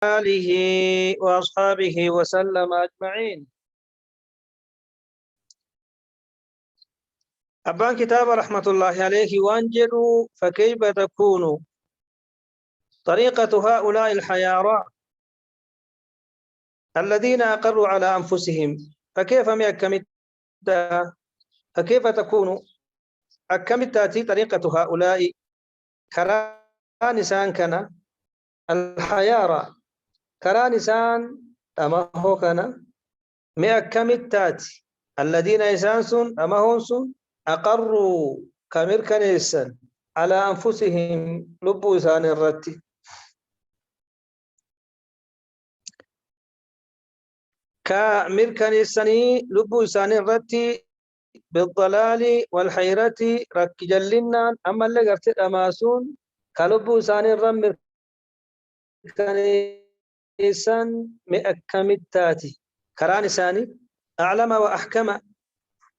آله وأصحابه وسلم أجمعين. أبان كتاب رحمة الله عليه وانجلوا فكيف تكون طريقة هؤلاء الحيارى الذين أقروا على أنفسهم فكيف فكيف تكون تأتي طريقة هؤلاء كرانسان كان الحيارى كرانسان أما هو كان تأتي الذين إسانسون أما هونسون أقروا كمير كنيسا على أنفسهم لبوا إسان الرتي كمير كنيساني لبوا إسان الرتي بالضلال والحيرة رك جلنا أما اللي قرت أماسون كلبوا إسان الرمر كنيسان مئكمتاتي كران إساني أعلم وأحكم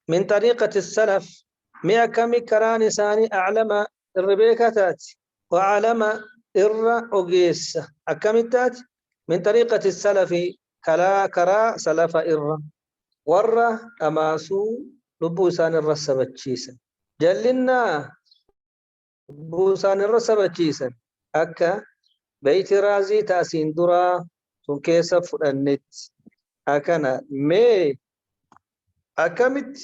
من طريقة السلف مئة كم كران ساني أعلم الربيكتات وعلم أجيس أكمتات من طريقة السلف كرا سلف ورّا أماسو لبوسان الرسبتشيسا جلنا بوسان الرسبتشيسا أكا بيت رازي تاسين درا سنكيسا فرنت أكنا مي أكمت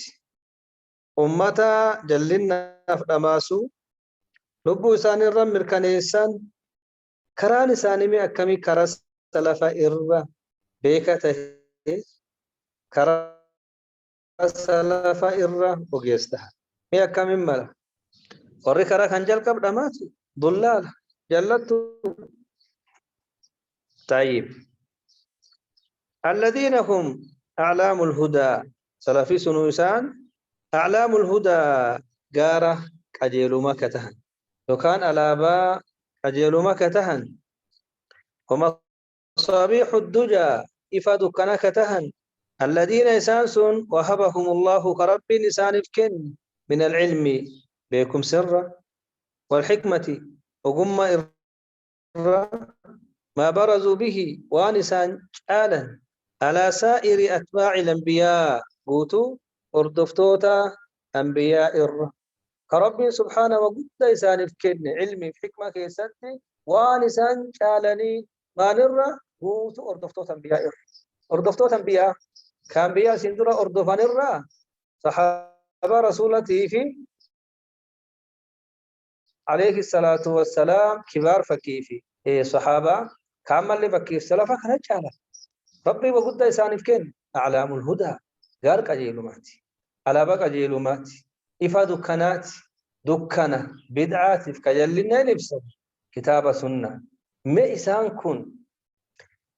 أمتا جلنا فدماسو لبو إساني الرم مركنيسان كران إساني مي أكمي كرس سلفا إرّا بيكته كرس سلفا إرّا وغيستها مي أكمي ملا ورّي كرا خنجل كب دماتي ضلال جلتو طيب الذين هم أعلام الهدى سلفي سنوسان أعلام الهدى قارة قجيلو ما كتهن وكان ألابا قجيلو ما كتهن ومصابيح الدجى إفادو كان كتهن الذين إسانسون وهبهم الله كرب نسان فكن من العلم بكم سرا والحكمة وقم ما برزوا به وانسان آلا على سائر أتباع الأنبياء قوتوا أردفتوتا أنبياء كرب سبحانه وقد إسان فكن علمي حكمة كيستي وانسان آلني ما نرى قوتوا أردفتوتا أنبياء أردفتوتا أنبياء كأنبياء سندرة أردفان صحابة رسولتي في عليه الصلاة والسلام كبار فكيفي صحابة كامل لفكيف سلفا كانت جالا ربي وقد إسان فكن أعلام الهدى غير قجيلوماتي على بقى قجيلوماتي إفا دكانات دكانة بدعات فكجلنا نفسه كتاب سنة ما إسان كن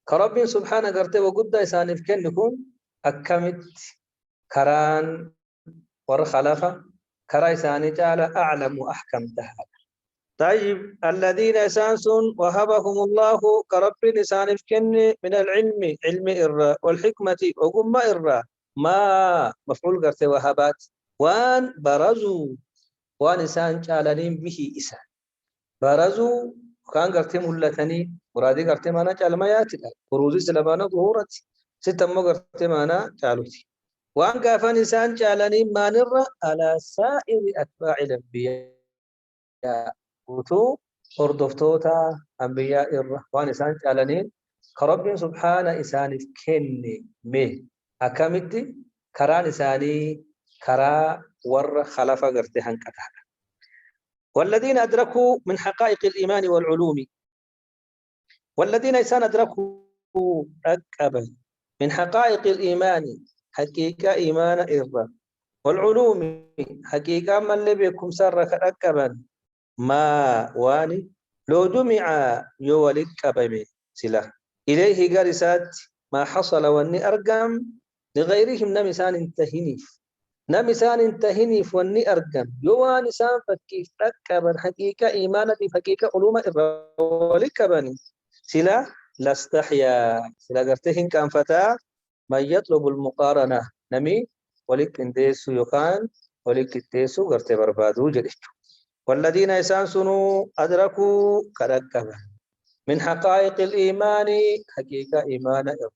كرب سبحانه قرته وقد إسان فكن نكون أكمت كران ورخلافة كرا إساني جالا أعلم وأحكم تهال طيب الذين إسانسون وهبهم الله كرب إسان فكن من العلم علم إرى والحكمة وقم إرى ما مفعول قرته وهبات وان برزوا وان إسان جالنين به إسان برزوا كان قرته ملتني مرادي قرته مانا جال ما ياتي بروزي سلبانا ظهورتي ستمو قرته مانا جالوتي وان قافن إسان جالنين ما نرى على سائر أتباع الأنبياء وتو أردفتوتا أنبياء وان إسان جالنين كرب سبحانه إسان كني مه أكمت كران إساني كرا ور خلف قرته هنكتها والذين أدركوا من حقائق الإيمان والعلوم والذين إسان أدركوا أكبا من حقائق الإيمان حقيقة إيمان إرّا والعلوم حقيقة من لبيكم سرك أكبا ما واني لو جمع يولك أبمي سلا إليه قرسات ما حصل واني أرقم لغيرهم نمسان انتهنيف نمسان انتهنيف واني أرقم يوان سان فكيف أكبا حقيقة إيمانة حقيقة علوم إرّا ولك أبني سلا لاستحيا سلا قرتهن كان فتاة من يطلب المقارنة نمي ولك انديسو يقان ولك التيسو قرت بربادو جديد والذين إسان سنو أدركوا كركبا من حقائق الإيمان حقيقة إيمان إر،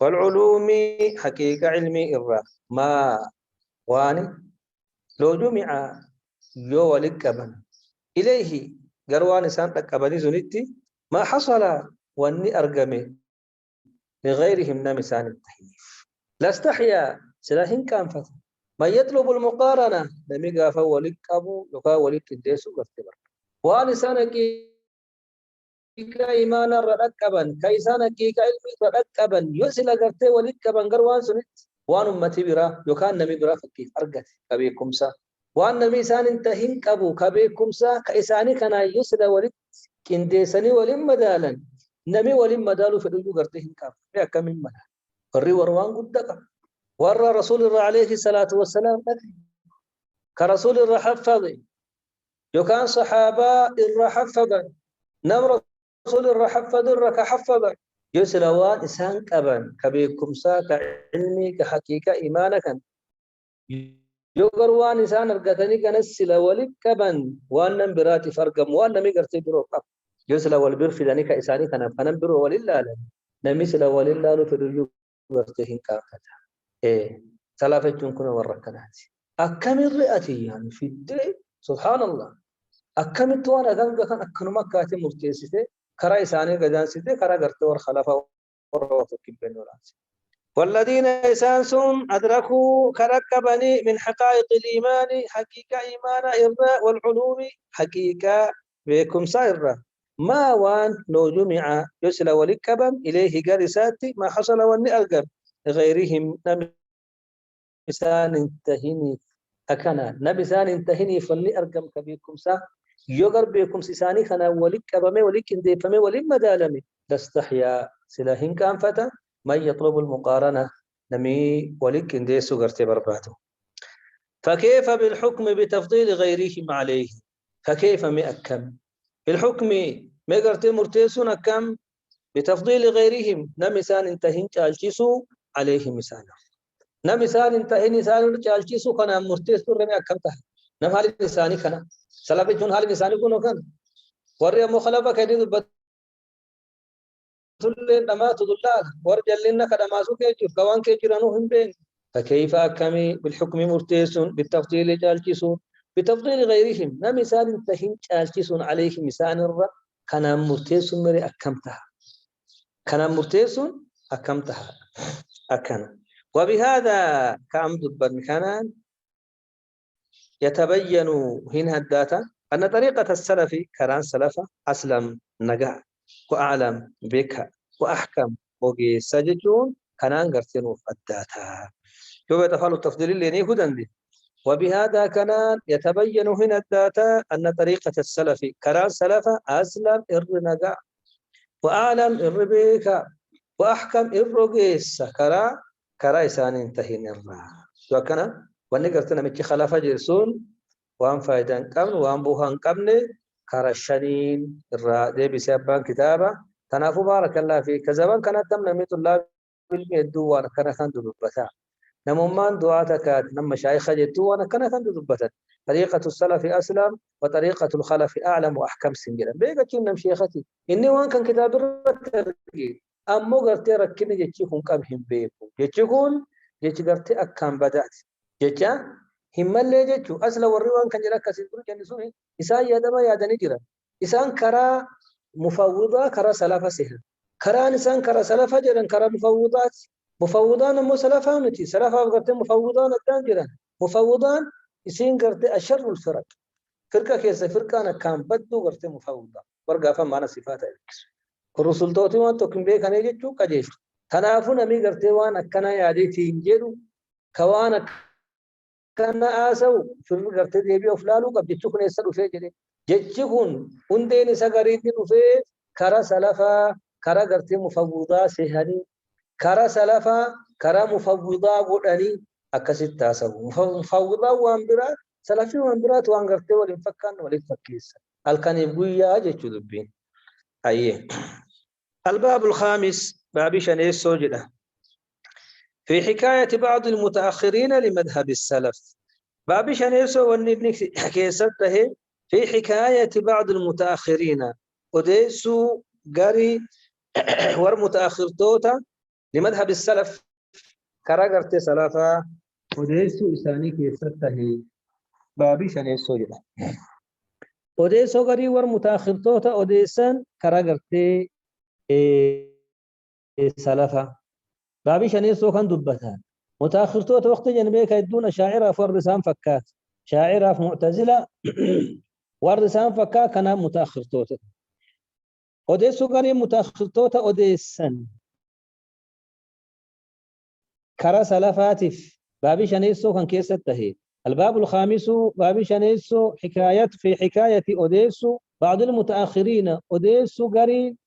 والعلوم حقيقة علمي إر، ما واني لو جمع يو ولكبن إليه قروان إنسان تكبني زنتي ما حصل واني أرقمي لغيرهم نمسان التحييف لا استحيا سلاهن كان فتح ما يطلب المقارنة لم يقف ولك أبو يقا ولك الديسو واختبر وان إنسان كيكا إيمانا رأكبا كيسان كيكا علمي رأكبا يسل قرتي ولكبا قروان سنت وان أمتي برا يقان نمي برا فكيف أرقت كبيكم سا وان نمي إسان انتهن كبو كبيكم سا كإساني كان يسل ولك كنديساني ولم مدالا نمي ولم مدالو فدوجو قرتهن كاب يا كم من مدال فري وروان قدك ور رسول الله عليه الصلاة والسلام كرسول الله حفظ يكان صحابة الرحفظ نم رسول الله حفظ الرك حفظ يسلوان إسان كبن كبيكم سا كعلمي كحقيقة إيمانك يقروان إسان أرقتني كنسل ولك كبن وأنم براتي فرقم وأنم يقرتي بروقب يسلا والبر في ذلك إساني كان فنبر ولله نمسل ولله لفرجو برتهن كافتا إيه ثلاثة كنا وركنات أكم الرئتي يعني في الدين سبحان الله أكم التوانا كان أكنو مكاتي مرتيسته كرا إساني قدان سته كرا قرت ورخلفا وروفك بنورات والذين إسانسون أدركوا كركبني من حقائق الإيمان حقيقة إيمان إرى والعلوم حقيقة بكم سائرة ما وان لو جمع يسل ولكبا إليه قرساتي ما حصل واني أرقب غيرهم نمسان انتهني أكنا نمسان انتهني فاني أرقم كبيكم سا يقر بكم سيساني خنا ولكبا ولك انديفمي ولم مدالمي لاستحيا سلاهن كان فتى من يطلب المقارنة نمي ولك انديسو قرتي برباته فكيف بالحكم بتفضيل غيرهم عليه فكيف مأكم بالحكم ما قرتي مرتيسون كم بتفضيل غيرهم نمسان انتهين تالجسو عليه مسانا نمسان انتهين نسان تالجسو كنا مرتيسون رمي أكمتها نم حال نساني كنا سلابي جون حال نساني كنو كان وريا مخلفة كدي دبت تلين دما تدلال ورجلنا كدما سو كيجر كوان كيجرانو هم بين فكيف أكمي بالحكم مرتيسون بالتفضيل تالجسو بتفضيل غيرهم نمسان انتهين تالجسون عليه مسان الرّ كنا مرتيسون مري أكمتها كان مرتيسون أكمتها أكنا وبهذا كام دبر كان يتبين هنا الداتا أن طريقة السلف كران سلفة أسلم نجا وأعلم بك وأحكم وجي سجدون كان قرتنوا الداتا شوف تفعل التفضيل اللي نيهودن دي وبهذا كان يتبين هنا الداتا أن طريقة السلف كران سلفة أسلم نجا وأعلم الربيك وأحكم الرقيس كرا إسان انتهين الرا وكنا ونقرتنا متي خلافة جرسون وان فايدان قبل وان بوهان قبل كرا الشنين الرا دي بسيبان كتابة تنافو بارك الله فيك كزبان كانت تم نميت الله بالميدو وانا كان كان دبتا نممان دعاتك نم مشايخ جدو وانا كان كان دبتا طريقة السلف أسلم وطريقة الخلف أعلم وأحكم سنجلا بيقى كنا مشيختي إني وان كان كتاب الرترقي أمو قرتي ركني جيكون قبهم بيكم جيكون جيك قرتي أكام بدأت جيكا هم اللي جيكو أسلا والروان كان جراك سيدرو جنسوني إسان يادما يادني جرا إسان كرا مفوضة كرا سلافة سهل كرا نسان كرا سلافة جرا كرا مفوضات مفوضان مو سلافة نتي سلافة قرتي مفوضان الدان جرا مفوضان إسين قرتي أشر الفرق فرقة كيسة فرقة أنا كام بدو قرتي مفوضة ورقا فمانا صفات الرسول توتي وان توكن بيك أنا جيتشو كجيش تنافو نمي قرتي وان أكنا يادي تينجيرو كوان أكنا آسو فرق قرتي ديبي أفلالو قب جيتشو كن يسر وفي جدي جيتشو كن اندين ساقريتي وفي كرا سلفا كرا قرتي مفوضا سيهاني كرا سلفا كرا مفوضا قراني أكسيت تاسو مفوضا وانبرا سلفي وانبرات وان قرتي والانفكان والانفكيس الكان يبقويا جيتشو دبين أيه الباب الخامس باب شنيس سوجده في حكاية بعض المتأخرين لمذهب السلف باب شنيس والنبنك كيسته في حكاية بعض المتأخرين وديسو قاري ور متأخر توتا لمذهب السلف كراغرت سلفا وديسو إساني كيسته بابي شنيسو جدا وديسو قاري ور متأخر توتا وديسان كراغرت سلفا بابي شنيسو كان دبتان متأخر توتا وقت جنبيك يدون شاعرة فرسان فكات شاعرة في معتزلة ورسان فكا كان متأخر توتا وديسو قاري متأخر توتا وديسان كرا سلفاتف بابي شنيسو كان كيسته الباب الخامس بابي شنيسو في حكاية أوديسو بعض المتأخرين أوديسو قري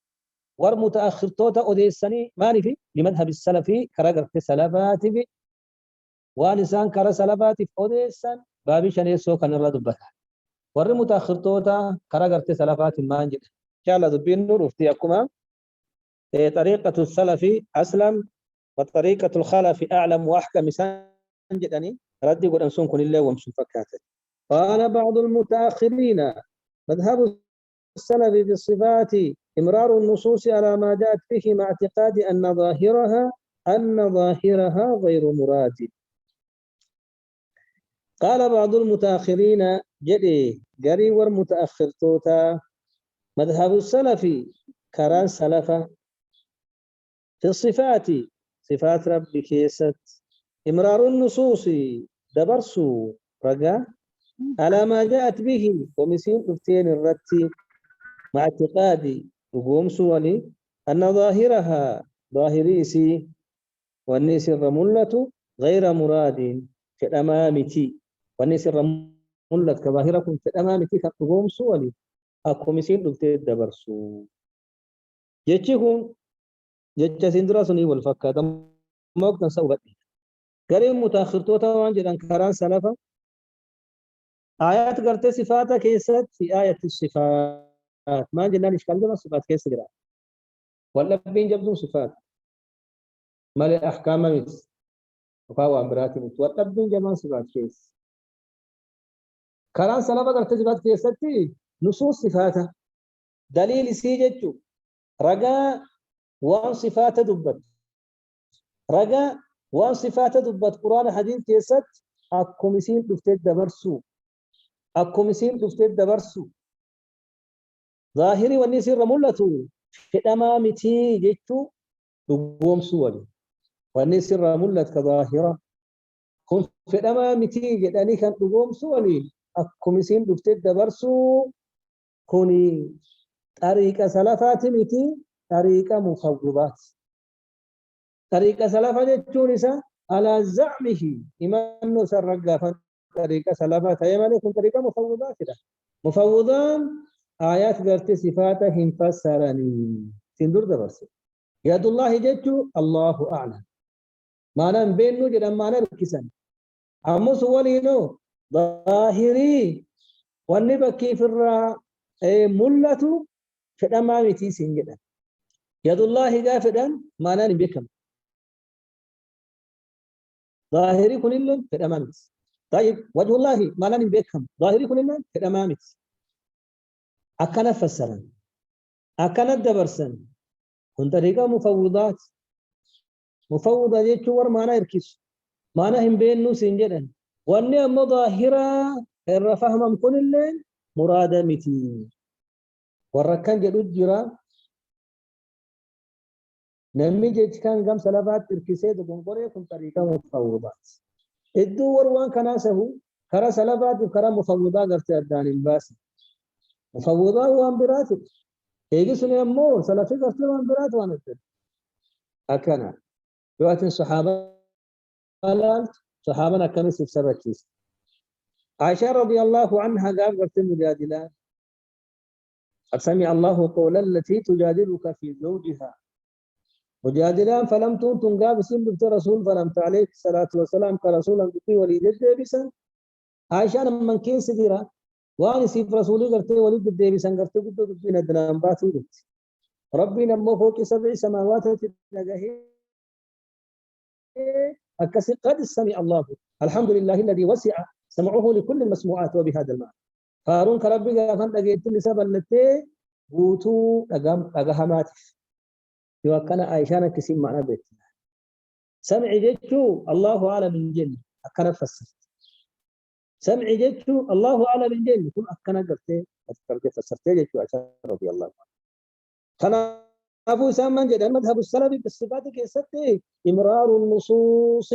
ور متأخر توتا أوديسني ماني لمذهب السلفي كرا سلفاتف ونسان كرا سلفاتف أوديسن بابي شنيسو كان الردبتا ور متأخر توتا كرا سلفاتف مانجد إن شاء الله دبين نور افتيكما طريقة السلف أسلم وطريقة الخلف أعلم وأحكم سنجدني ردي قد أنسون كن الله ومسون فكاته قال بعض المتأخرين مذهب السلف بالصفات إمرار النصوص على ما جاءت به مع اعتقاد أن ظاهرها غير مراد قال بعض المتأخرين جدي قري والمتأخر توتا مذهب السلف كران سلفا في الصفات صفات ربي كيست إمرار النصوص دبرسو رجاء على ما جاءت به ومسين افتين الرتي مع اعتقاد وقوم سولي أن ظاهرها ظاهريسي والنيس الرملة غير مراد في الأمامتي والنيس الرملة كظاهركم في الأمامتي كقوم سولي أكو مسين افتين دبرسو يجيكم جتة سندرا سني والفكة ما كان سوى قريب متأخر توتا وانجد كران سلفا آيات قرت صفات كيست في آية الصفات ما جنا نشكل جنا صفات كيس جرا ولا بين جبدون صفات ما الأحكام ميت وقاو أمرات ميت ولا بين جمان صفات كيس كران سلفا قرت صفات كيست نصوص صفاتها دليل سيجتو رجاء وان صفات دبت رجاء وان صفات دبت قرآن حديث كيست أكوميسين دفتت دبرسو ظاهري والنسي رملة في الأمامتي جيتو دقوم سوري والنسي رملة كظاهرة كن في الأمامتي جداني كان دقوم سوري أكوميسين دفتت دبرسو كوني طريقة سلفات متي طريقة مفوضات طريقة سلفة جونسة على زعمه إيمان سرقة طريقة سلفة تيمان يكون طريقة مفوضات مفوضان آيات قرت صفاتهم فسرني سندور دبرس يد الله جدّ الله أعلم ما نم بينه جد ما نركسن أمس ولينو ظاهري والنبكي في الرا ملة في الأمام تيسين جدا يد الله قافدا ما نم بكم ظاهري كل اللون في الأمام طيب وجه الله ما نم بكم ظاهري كل اللون في الأمام أكنا فسرن أكنا دبرسن كن طريقة مفوضات مفوضة جيتشور مانا يركس مانا هم بينو سنجدن واني أما ظاهرة الرفهم كل اللين مرادة متي والركان جدود جرا نمي جيتش كان قام سلافات تركسي دقون قرية كن طريقة مفوضات إدو وروان كناسه كرا سلافات وكرا مفوضات قرتي أدان الباسي مفوضات وانبرات هيجي سنة أمور سلافي قرتي وانبرات وانبرات أكنا يواتن صحابة قالت صحابنا كانوا سبسبتيس عائشة رضي الله عنها قال قرت المجادلة سمع الله قول التي تجادلك في زوجها مجادلان فلم تنتم قاب سنبت رسول فلم عليه الصلاة والسلام كرسولا بقي وليد الدبسا عائشة من كين سديرا وأنا سيف رسولي قرت وليد الدبسا قرت قد بين الدنام باتي ربي نمو فوق 7 سماوات تلقاه أكسر قد سمع الله الحمد لله الذي وسع سمعه لكل المسموعات وبهذا المعنى هارون كربي قافن لقيت لسبب التي بوتو أجهمات يوكل عائشة كسيم معنا بيت سمع جتشو الله أعلم من جن أكنا فسر سمع جتشو الله أعلم من جن كل أكنا قرتي فسرت جتشو عائشة رضي الله عنها كان أبو سامان جد المذهب السلفي بالصفات كيسته إمرار النصوص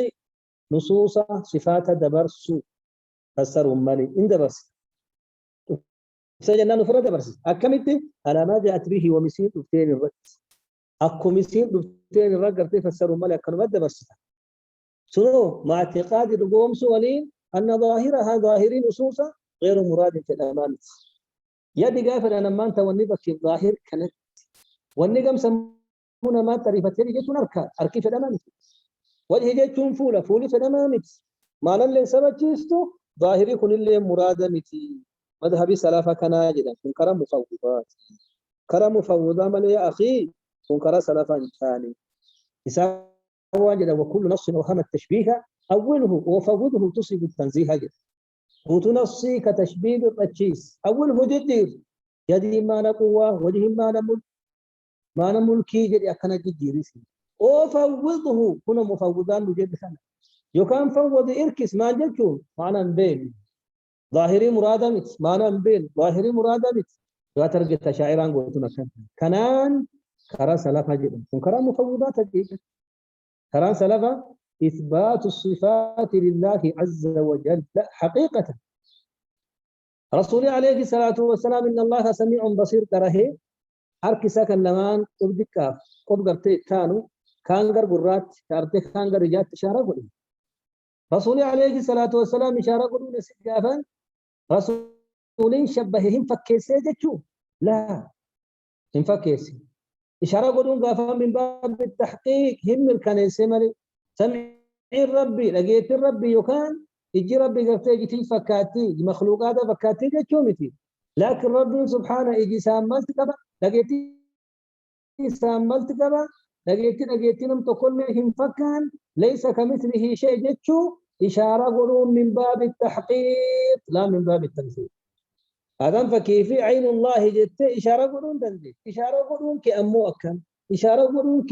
نصوص صفات دبرسو فسر مالي إن دبرس سجنا نفرد دبرس أكملت على ما جاءت به ومسير دفتين الرد أكو مسير دفتين الرد قرتي فسر مالي أكنو مد دبرس سنو مع اعتقاد القوم سؤالين أن ظاهرها ظاهرين نصوصا غير مراد في الأمانة يدي قافل أنا ما أنت والنبك الظاهر كانت والنقم سمونا ما تعرفت يدي جيتون أركي في الأمانة وجه جيتون فولي في الأمانة ما نلين سبتشيستو ظاهري كن اللي مرادة متي مذهبي سلافة كنا جدا كن كرم مفوضات كرم مفوضة ملي يا أخي كن كرم سلافة إنساني يساوى جدا وكل نص وهم التشبيه أوله وفوضه تصيب التنزيه جدا وتنصي كتشبيه التشيس أوله جدير يدي ما نقوى وجه ما نملكي جدي أكنا جديريسي وفوضه كنا مفوضان بجد سنة يكان فوض إركس ما جدتون معنى بين ظاهري مرادمت معنى بين ظاهري مرادمت وترجع تشاعران قلتنا كنان كرا سلفا جدا كرا مفوضات جدا كرا سلفا إثبات الصفات لله عز وجل لا حقيقة رسول عليه الصلاة والسلام إن الله سميع بصير تراه أركسا كلمان أبدك قبضرت كانوا كانغر قرات كارتك كانغر رجات إشارة قلنا رسول عليه الصلاة والسلام إشارة قلنا سجافا رسولين شبههم فكيسي جتشو لا هم فكيسي إشارة قلنا قافا من باب التحقيق هم الكنيسة مالي سمعي ربي لقيت الربي يكان يجي ربي قفتي جتي فكاتي مخلوقات فكاتي جتشو متي لكن ربي سبحانه يجي ساملت كبا لقيتي ساملت كبا لقيتي نم تقول منهم فكان ليس كمثله شيء جتشو إشارة قلون من باب التحقيق لا من باب التمثيل هذا فكيف عين الله جت إشارة قلون تنزيل إشارة قلون كأمو أكن إشارة قلون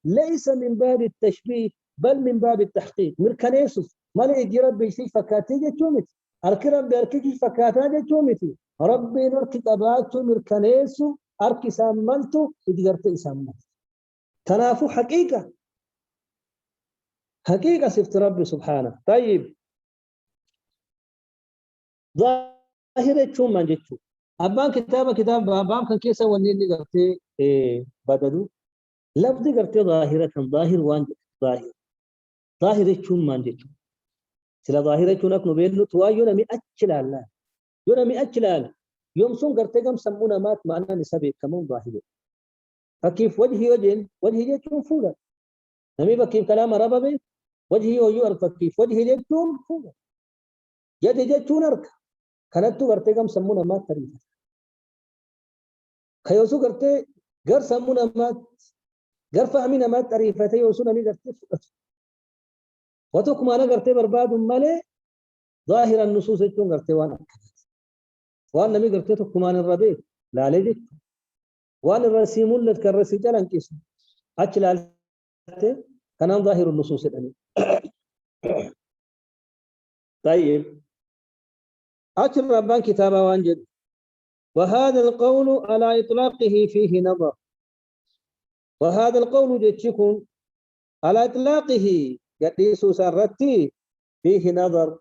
ليس من باب التشبيه بل من باب التحقيق مركنيسوس ما يجي ربي يسي فكاتي جتشو متي أركي ربي أركي فكاتا جتشو متي ربي نركي قباتو مركنيسو أركي ساملتو إدغرت ساملت تنافو حقيقة سفت ربي سبحانه طيب ظاهرة شو من جتشو أبان كتاب بام كان كيسا وني اللي قرتي بددو لفظي قرتي ظاهرة ظاهر وان ظاهرة شو من جتشو سلا ظاهرة شو نكنو بينو توا يونمي أجلال يوم سون قرتي قم سمونا مات معنا نسبي كمون ظاهرة فكيف وجهي جتشون فولا نمي بكيف كلام ربابي وجهي ويؤرك فكيف وجهي جتشون فولا يدي جتشون أرك كانت قرتي قم سمونا مات تريفة خيوسو قرتي قر سمونا مات قر فهمنا مات تريفة يوسو نمي قرتي فقط وتوكما أنا قرتي برباد مالي ظاهر النصوص جتشون قرتي وانا نمي قرتي توكما الربيت لا لجت وانا الرسيمون لتكرسي جلن كيسو أجلال كان ظاهر النصوص الأمين طيب أجل ربان كتابا وانجد وهذا القول على إطلاقه فيه نظر وهذا القول جتشكون على إطلاقه قديسو سارتي فيه نظر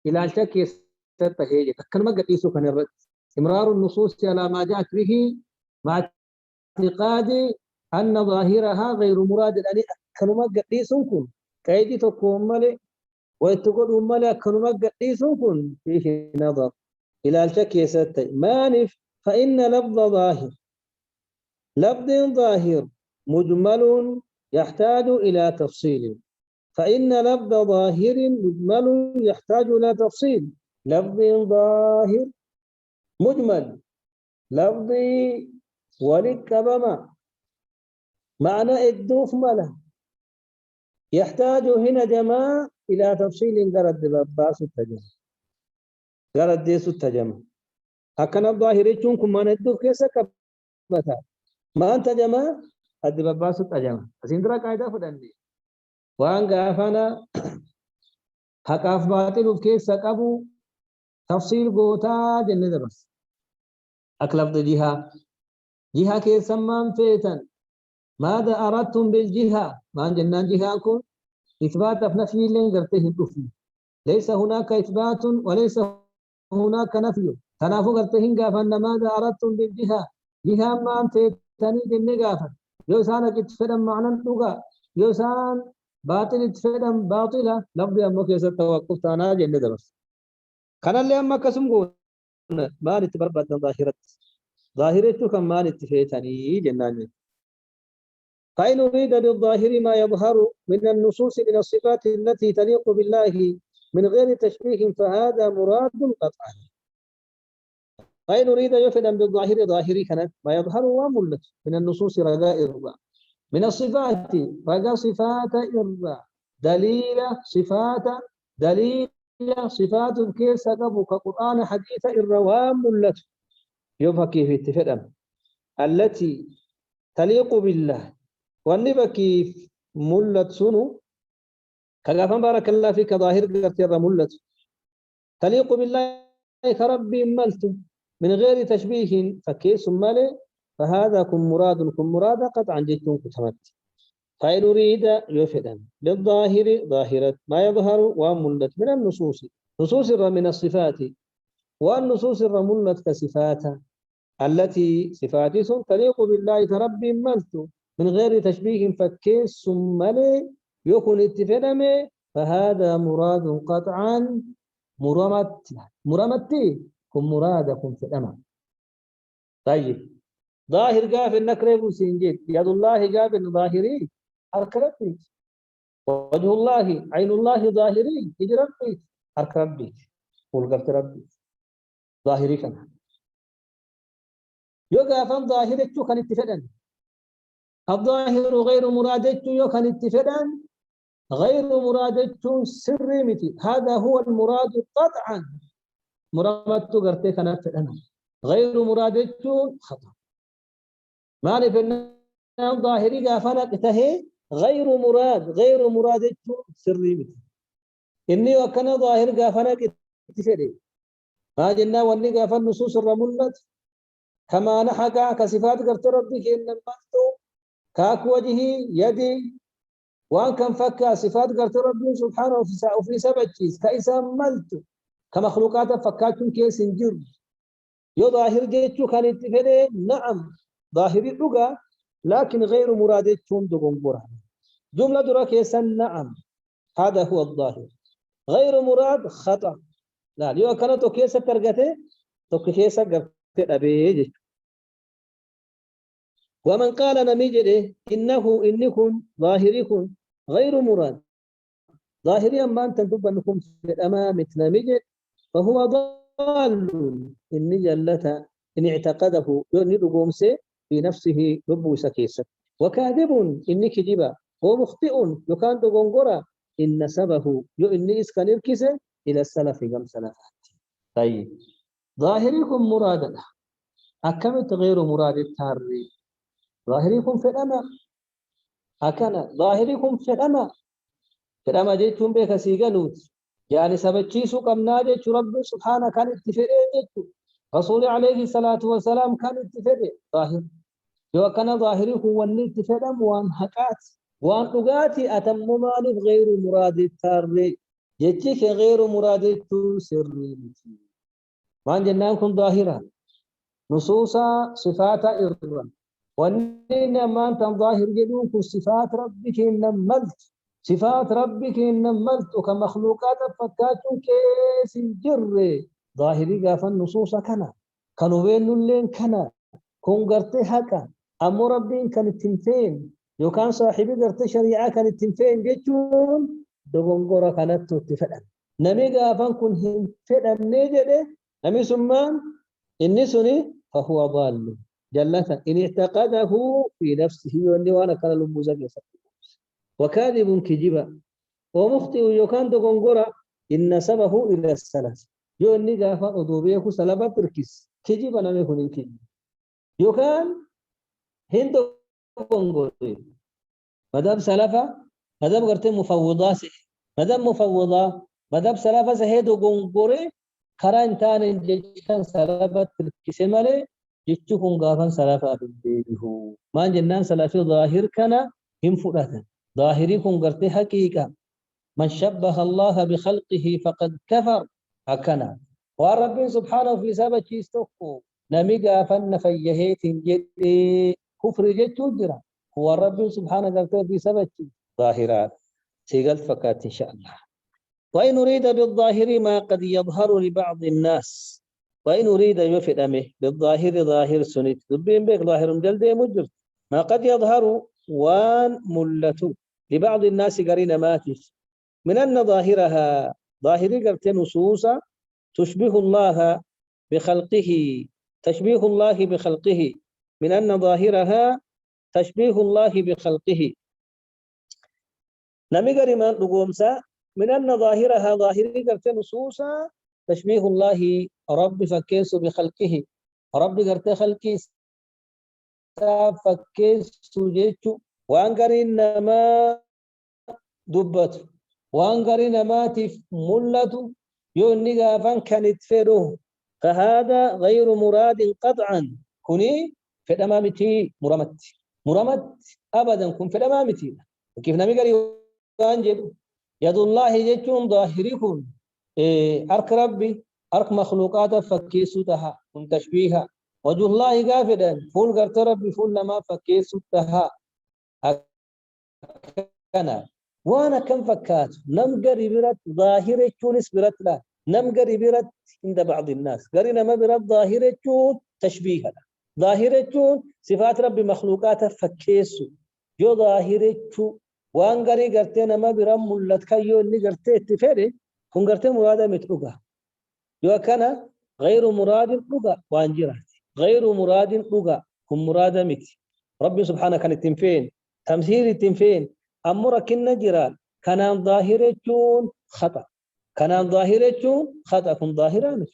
إلى الشك ستهيج كلمة قديسو كان الرد إمرار النصوص على ما جاءت به مع اعتقاد أن ظاهرها غير مراد يعني كلمة قديسو كن كيدي تقوم مالي ويتقول مالي كلمة قديسو كن فيه نظر إلى الشك ستهيج مانف فإن لفظ ظاهر مجمل يحتاج إلى تفصيل فإن لفظ ظاهر مجمل يحتاج إلى تفصيل لفظ ظاهر مجمل لفظي ولكبما معنى الدوف ملا يحتاج هنا جماع إلى تفصيل قرد باباس التجمع قرد ديس التجمع هكذا الظاهر يجونكم من الدوف كيسا متى ما أنت جماعة الدب باس التجمع أسندرا قاعدة فدني وان غافنا حقاف باطل كيف سقبو تفصيل غوتا جنة بس أكلفت جهة كيف سمان فيتن ماذا أردتم بالجهة ما جنان جهاكم إثبات نفي لين قرته الكفر ليس هناك إثبات وليس هناك نفي تنافق قرته قافن ماذا أردتم بالجهة جهة ما أنت تاني جنة قافن يوسانا كتفدم معنى اللغة يوسان باطل اتفدم باطلة لفظ أمك يسر توقف تانا جنة بس كان اللي أما كسم قول ما نتبربت ظاهرة ظاهرة كم ما نتفيتني جنة فإن أريد بالظاهر ما يظهر من النصوص من الصفات التي تليق بالله من غير تشبيه فهذا مراد قطعا فإن أريد يفدا بالظاهر ظاهري كانت ما يظهر وملت من النصوص رجاء الرضا من الصفات رجاء صفات الرضا دليل صفات كيف سقبوا كقرآن حديث الروام ملت يفكي في التفدم التي تليق بالله والنبكي ملت سنو كغافن بارك الله فيك ظاهر قرتي ملت تليق بالله كربي ملت من غير تشبيه فكيس مالي فهذا كن مراد قطعا جئتم كتمت فإن أريد يفدا للظاهر ظاهرة ما يظهر وملت من النصوص نصوص من الصفات والنصوص الرملت كصفات التي صفات تليق بالله كربي ملت من غير تشبيه فكيس مالي يكون اتفدمي فهذا مراد قطعا مرمتي كن مرادكم في الأمام طيب ظاهر قاف النكرة سنجد يد الله قاف ظاهري أركربي وجه الله عين الله ظاهري إجربي أركربي قول قفت ربي ظاهري كان يقاف ظاهر كان اتفدن الظاهر غير مراد يكن اتفدن غير مراد سر متي هذا هو المراد قطعا مرامت قرتي كانت أنا غير مراد خطأ ما نفنا ظاهري قافنا قته غير مراد سر متي إني وكان ظاهر قافنا قته ما جنا واني قافن نصوص الرملت كما نحكى كصفات قرت ربك إن المنتو كاك وجهي يدي وان كان فكا صفات قرت ربي سبحانه وفي سبع شيء كايسا ملت كمخلوقات فكاتون كيس انجر يو ظاهر جيتشو كان اتفده نعم ظاهري لغا لكن غير مرادتهم دغنبرا جملة درا كيسا نعم هذا هو الظاهر غير مراد خطأ لا يو كان تو كيسا ترغته تو كيسا غرت ابي ومن قال نميجده إنكم ظاهركم غير مراد ظاهريا ما أنت تبنكم في الأمام نميجد فهو ضال إن جلت إن اعتقده يرقوم في نفسه رب سكيسة وكاذب إن كجبا ومخطئ يكان تغنغرا إن نسبه إن إسكان الكسة إلى السلف قم سلفات طيب ظاهركم مرادا أكملت غير مراد التاري ظاهركم في الأمام أكنا ظاهركم في الأمام جيتم بك سيغنوت يعني سبتشيسو قمنا جيتش رب سبحانه كان اتفرين جيتش رسول عليه الصلاة والسلام كان اتفرين ظاهر يو كان ظاهركم واني اتفرين وان حقات وان لغاتي أتممان غير مراد التاري جيتش غير مراد التسري وان جنانكم ظاهرا نصوصا صفات إرضا وانين ما انت ظاهر جدوك صفات ربك نملت صفات ربك نملت كمخلوقات فكاتون كيس الجر ظاهري قاف النصوص كانوا بين اللين كون قرتي حقا أمو ربين كان التنفين يو كان صاحبي قرتي شريعة كان التنفين جيتون دقنقرة كانت تتفدن نمي قافن كن هم فدن نيجده نمي سمان إني سني فهو ضال جلتا إن اعتقده في نفسه وأني وأنا كان لمبوزك وكاذب كجبا ومخطئ يكان تغنغرا إن نسبه إلى السلف يوني غافا أدوبيه سلبا تركيس كجبا نمي كنين كجب يكان هندو غونغوري مذهب سلفا مذهب غرتي مفوضات مذهب مفوضة مذهب سلفا سهيدو غونغوري كرا انتان جيشان سلفا تركسمالي جيشو غافن سلفا في الدينه ما جنان سلفي ظاهر كان هم فراتن ظاهري غرتي حقيقة من شبه الله بخلقه فقد كفر هكذا ورب سبحانه في سبب يستوكو نمي غافن فيهيت جدي كفر جتو جرا هو رب سبحانه قال في سبب ظاهرات سيقل فكات إن شاء الله وإن أريد بالظاهر ما قد يظهر لبعض الناس وإن أريد يفد أمه بالظاهر ظاهر سنت دبين بك ظاهر جلد مجر ما قد يظهر وان ملته لبعض الناس قرين ماتش من أن ظاهرها ظاهر قرت نصوصا تشبه الله بخلقه تشبيه الله بخلقه من أن ظاهرها تشبيه الله بخلقه نمي ما نقومسا من أن ظاهرها ظاهر قرت نصوصا تشبيه الله رب فكيس بخلقه رب قرت خلقه فكيس جيتشو وانقرين ما دبت وانقرين ما ملته يوني غافن كانت فيرو فهذا غير مراد قطعا كوني في الأمامتي مرمت أبدا كن في الأمامتي كيف نمي قري وانجد يد الله جيتشون ظاهركم أرك ربي أرك مخلوقات فكيسو تها كن تشبيها وجه الله قافدا فول قرت ربي فول لما فكيسو تها أنا وانا كم فكات نم قري برت ظاهر تونس برت لا نم قري برت عند بعض الناس قرينا ما برت ظاهر تون تشبيها ظاهر تون صفات ربي مخلوقات فكيسو جو ظاهر تون وان قري قرتنا ما برم ملت كيو اللي قرتي تفري كن قرتي مراد متلقى جو كان غير مراد لقى وان جرات غير مراد لقى كن مراد مت ربي سبحانه كان التنفين تمثيل التنفين أمرك النجران كان ظاهرتون خطأ كان ظاهرتون خطأ كن ظاهران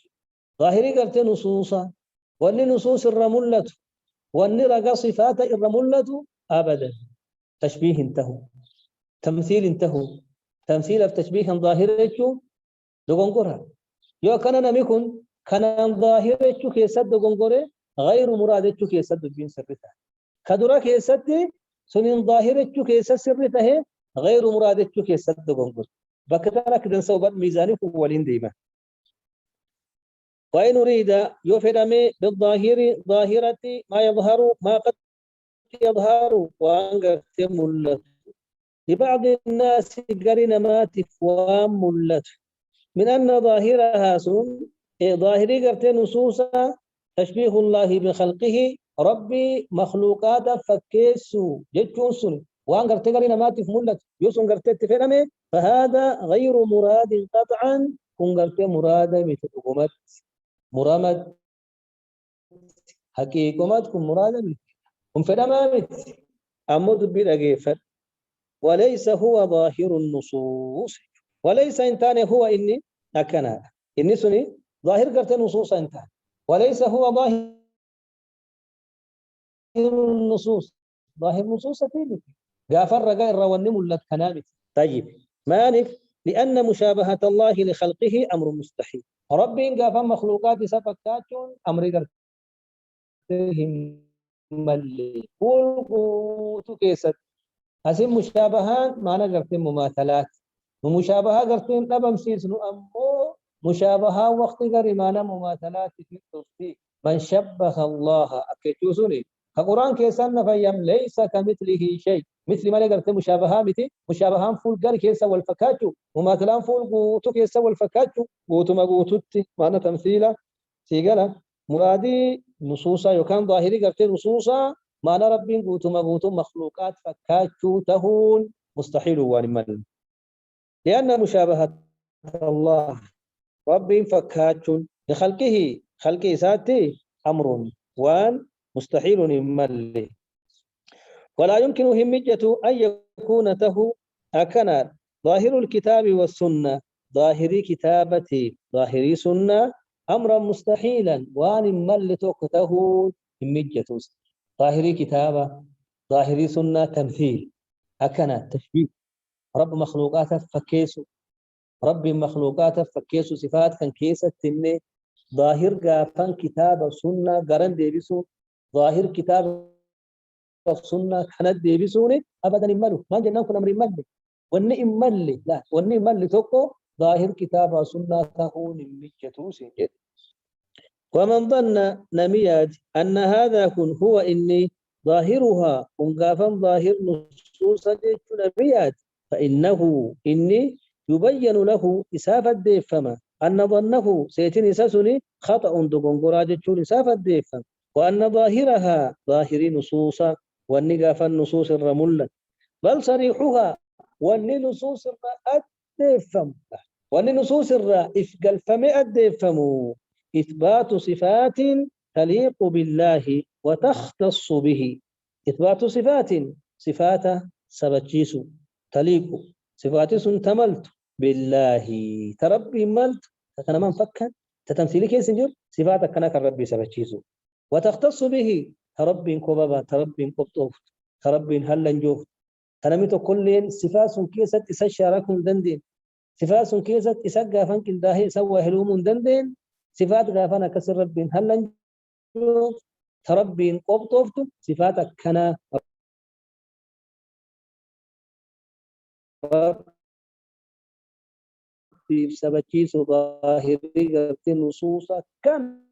ظاهري قلت نصوصا وأن نصوص الرملة وأن رقى صفات الرملة أبدا تشبيه انتهوا تمثيل انتهوا تمثيل التشبيه ظاهرتون دغنغورها يو كان نميكن كان ظاهرتون كيسد دغنغوري غير مرادتون كيسد الدين سرتها كدرا كيسد سنين ظاهرتك كيس سرته غير مرادتك كيس دغنغور بكترك دن صوبت ميزاني ولين ديما وإن أريد يفرمي بالظاهر ظاهرة ما يظهر ما قد يظهر وأنقرت ملت لبعض الناس قرن ما تفوام ملت من أن ظاهرها سن ظاهري قرت نصوصا تشبيه الله بخلقه ربي مخلوقات فكيسو جتون سن وان قرت قرينا ما تفملت يوسن قرت تفرمي فهذا غير مراد قطعا كن قرت مراد بتقومت مرامد حقيقمت كن مراد كن فرمامت أمد بدقيفت وليس هو ظاهر النصوص وليس انتان هو إني أكنا إني سني ظاهر قرت نصوص انتان وليس هو ظاهر النصوص ظاهر نصوص تيجي غافر رجاء الروان ملت كنامت طيب مانف لأن مشابهة الله لخلقه أمر مستحيل ربي غافر مخلوقات سفكاتون أمر قرتهم ملي قول كيست هسي مشابهات معنى قرتهم مماثلات ومشابهة قرتهم لبم سيسنو أمو مشابهة وقت قري معنى مماثلات في التصديق من شبه الله أكتوسني القرآن كيسان فيم ليس كمثله شيء مثل ما قلت مشابهة مثل مشابهة فول قال كيسا والفكاتو ومثلا فول قوتو كيسا والفكاتو قوتو ما قوتوت معنى تمثيلا سيقالا مرادي نصوصا يكان ظاهري قلت نصوصا معنى ربي قوتو ما قوتو مخلوقات فكاتو تهون مستحيل وانمال لأن مشابهة الله ربي فكاتو لخلقه خلقه ساتي أمر وان مستحيل ملي ولا يمكن همجة أن يكون ته أكنا ظاهر الكتاب والسنة ظاهري كتابتي ظاهري سنة أمرا مستحيلا وان مل توقته همجة ظاهري كتابة ظاهري سنة تمثيل أكنا تشبيه رب مخلوقات فكيسو رب مخلوقات فكيسو صفات كان كيسة تني ظاهر قافن كتابة سنة قرن ديبسو ظاهر كتابة سنة كانت ديبسوني أبدا إمالو ما جنان كنا مري مالي وني إمالي لا وني إمالي توقو ظاهر كتابة سنة تهون المجتو سنجد ومن ظن نمياج أن هذا كن هو إني ظاهرها ونقافا ظاهر نصوصا نمياج فإنه إني يبين له إسافة ديفما أن ظنه سيتن إساسني خطأ دقنقرا جتشون إسافة ديفما وأن ظاهرها ظاهر نصوصا والنقاف النصوص الرملة بل صريحها والنصوص الديفم والنصوص إفقل فمئة ديفمو إثبات صفات تليق بالله وتختص به إثبات صفات سبتشيس تليق صفات تملت بالله تربي ملت تكنا من فكا تتمثيلي كيس نجر صفاتك كنا كربي سبتشيس وتختص به تربي كبابا تربي كبطوف تربي هلا نجوف تنميت كل صفات كيست إسشاركم دندين صفات كيست إسقى فنك الداهي سوى هلوم دندين صفات غافنا كسر ربين هل نجوف تربين قبطوفتم صفاتك كنا في سبكيس ظاهري قبت نصوصا كم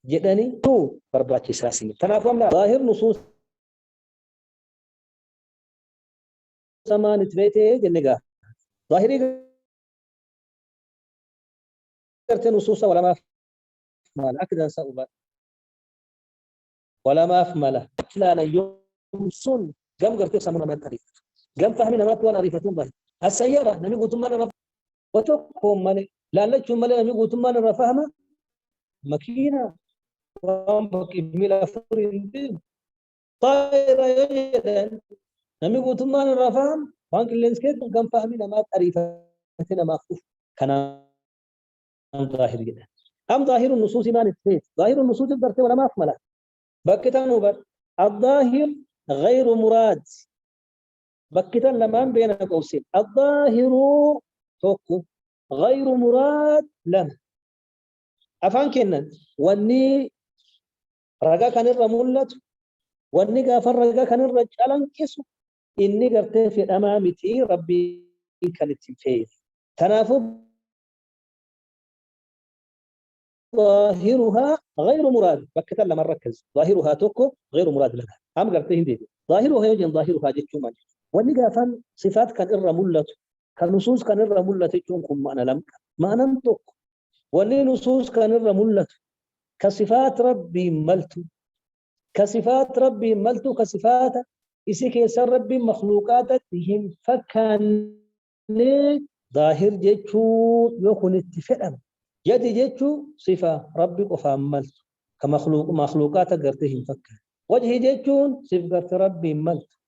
جدني تو برباكي ساسي تنافهم لا ظاهر نصوص سمان تبيته جنقا ظاهري قبت نصوصا ولا ما مال أكدا سأبا ولا ما أفمله لا يمسون قم قرتي سمونا من التاريخ قم فهمنا ما توانا ريفتون ظاهر السيارة نمي قلتم مانا رفا وتوقهم مالي لا لكم مالي نمي قلتم مانا رفاهمة مكينة وانبك إبميلا فورين طائرة يجدن نمي قلتم مانا رفاهم وانك اللينسكيت قم فهمنا ما ريفتنا ما أخف كان ظاهر جدا أم ظاهر النصوص ما نتفيت ظاهر النصوص الدرسة ولا ما أفمله بكتان وبر الظاهر غير مراد بكتان لمان بين قوسين الظاهر توقف غير مراد لم أفان كنن واني رجا كان الرمولة واني غافر رجا كان الرجال كيسو إني قرت في أمامتي ربي كانت تنفيذ تنافب ظاهرها غير مراد بكتل لما ركز ظاهرها توكو غير مراد لها أم قرت هندي ظاهرها يوجد ظاهرها جتشومان واني غافن صفات كان الرمولة كنصوص كان الرمولة تجونكم معنا لم ما ننطق واني نصوص كان الرمولة كصفات ربي ملتو كصفات ربي ملتو كصفات إسي كيسر ربي مخلوقات هم فكان ظاهر جيتشو يكون اتفاق يد جيتشو صفة ربي قفام ملتو مخلوقات قرتهم فكان وجه جيتشون صفة ربي ملتو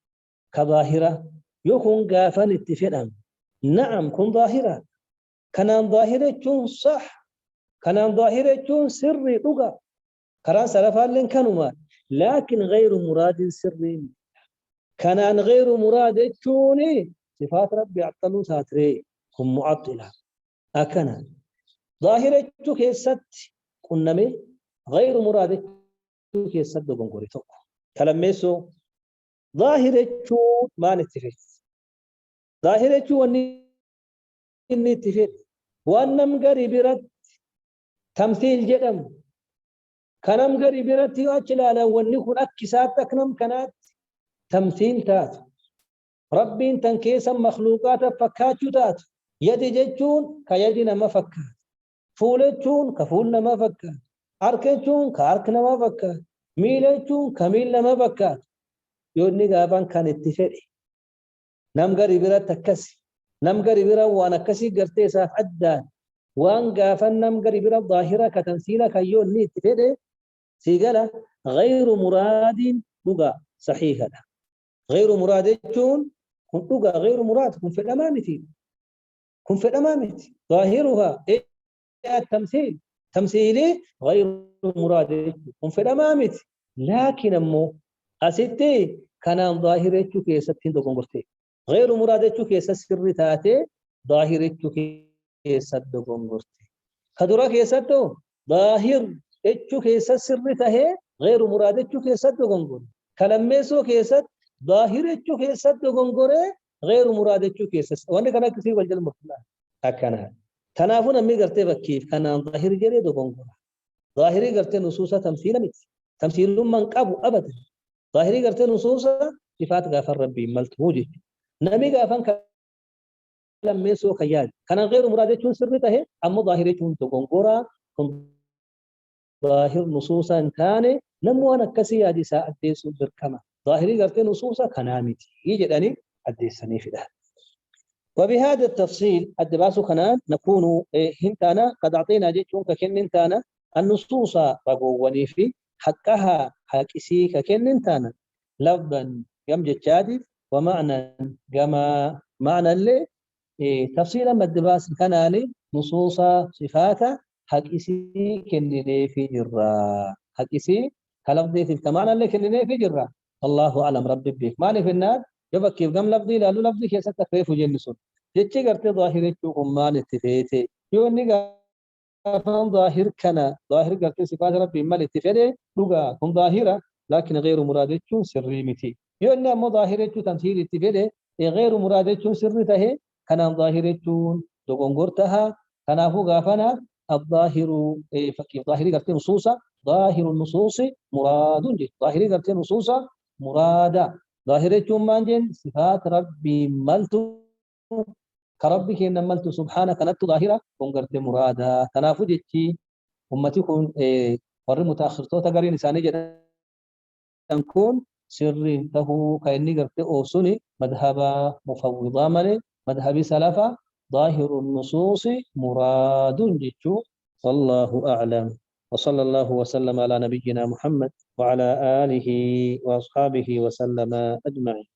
كظاهرة يكون قافا اتفاق نعم كن ظاهرة كان ظاهرة صح كان ظاهرة سري لغة كران سلفان لن كانوا لكن غير مراد سري كان غير مراد تشوني صفات ربي عطلوا ساتري هم معطلة أكنا ظاهرة كيست كنمي غير مراد كيست بنقولي توكو كلاميسو ظاهرة ما نتفق ظاهرة واني نتفق وانم قريب رد تمثيل جدم كنم قريب رد يؤجل واني أكسات تكنم كانت تمثيل تات ربين تنكيسا مخلوقات فكاتشو تات يد جتشون كيدنا ما فكات فولتشون كفولنا ما فكات أركتشون كأركنا ما فكات ميلتشون كميلنا ما فكات يوني غابان كان اتفاقي نم قريب رد تكسي نم قريب رد وانا كسي قرتي ساف عدان وان غافن نم قريب رد ظاهرة كتمثيلة كيوني اتفاقي سيقال غير مراد لغة صحيحة غير مراد جون كن لغة غير مراد كن في الأمامتي كن في الأمامتي ظاهرها التمثيل تمثيلي غير مراد كن في الأمامتي لكن أمو أستي كان ظاهر يجوك يستين دقون قرتي غير مراد يجوك يسسر تاتي ظاهر يجوك يسد دقون قرتي خدراك يسدو ظاهر يجوك يسسر تهي غير مراد يجوك يسد دقون قرتي كلميسو كيسد ظاهر يجوك يسد دقون قرتي غير مراد يجوك يسس وانا كان كثير والجل مطلع هكذا تنافون أمي قرتي كيف كان ظاهر جري دقون قرتي ظاهري قرتي نصوصا تمثيل مت تمثيل من قبو أبدا ظاهري قرتي نصوصا صفات غافر ربي ملتوجه نمي غافن كلام ميسو خيال كان غير مراد يكون سرته أما ظاهري يكون تقنقرا ظاهر نصوصا كان نمو أنا كسي هذه ساعة ديسو بركما ظاهري قرتي نصوصا كنامتي يجد أني أديسني في ده وبهذا التفصيل الدباس خنان نكون هنتانا قد أعطينا جيتشون ككن هنتانا النصوص رغووني في حقها حقسي ككن انتانا لفظا جم جتشادف ومعنى كما معنى اللي تفصيلا مدباس كناني نصوص صفات حقسي كنني في جرا حقسي كلفظي في كمعنى اللي كنني في جرا الله اعلم ربي بك ماني في النار يبكي كم لفظي لا لفظي كيف تكيف جنسون جتشي قرتي ظاهري تشوفهم ما نتفيتي يوني فهم ظاهر كنا ظاهر قرتي صفات ربي ما الاتفاده لغا هم ظاهرة لكن غير مرادتهم سري متي يقولنا ما ظاهرتهم تمثيل اتفاده غير مرادتهم سري تهي كان ظاهرتهم دغونغورتها كان هو غافنا الظاهر فكي ظاهر قرتي نصوصا ظاهر النصوص مراد ظاهر قرتي نصوصا مرادا ظاهرتهم مانجن صفات ربي ملتو كربك إن ملت سبحانك نت ظاهرة كونغرت مرادا تنافو جتي أمتي كون ور متأخر تو تقري نساني جدا تكون سر ته كأني قرت أوسني مذهب مفوضة ملي مذهب سلفا ظاهر النصوص مراد جتو والله أعلم وصلى الله وسلم على نبينا محمد وعلى آله وأصحابه وسلم أجمعين